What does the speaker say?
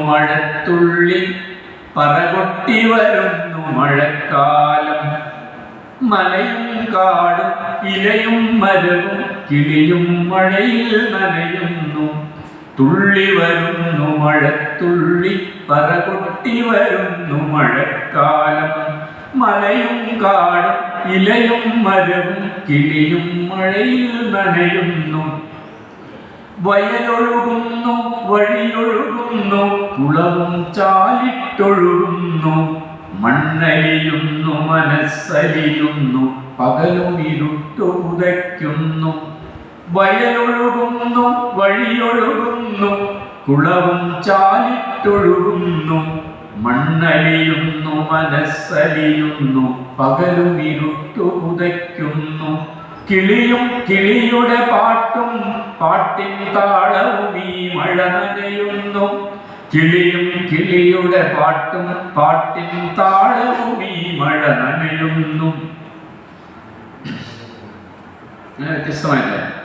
മഴത്തുള്ളി പറകൊട്ടി വരുന്നു മഴക്കാലം. മലയും കാടും ഇലയും മരവും കിളിയും മഴയിൽ നനയുന്നു. തുള്ളി വരുന്നു മഴത്തുള്ളി പറകൊട്ടി വരുന്നു മഴക്കാലം. മലയും കാടും ഇലയും മരവും കിളിയും മഴയിൽ നനയുന്നു. വയലൊഴുകുന്നു വഴിയൊഴുകുന്നു കുളവും ചാലിട്ടൊഴുകുന്നു. മണ്ണലിയുന്നു മനസ്സലിയുന്നു പകലും ഇരുട്ടു പുതയ്ക്കുന്നു. വയലൊഴുകുന്നു വഴിയൊഴുകുന്നു കുളവും ചാലിട്ടൊഴുകുന്നു. മണ്ണലിയുന്നു മനസ്സലിയുന്നു പകലും ഇരുട്ടു പുതയ്ക്കുന്നു. കിളിയും കിളിയുടെ പാട്ടും പാട്ടിൻ താളവും ഈ മഴ നനയുന്നു. കിളിയും കിളിയുടെ പാട്ടും പാട്ടിൻ താളവും ഈ മഴ നനയുന്നു. വ്യത്യസ്തമായില്ലേ?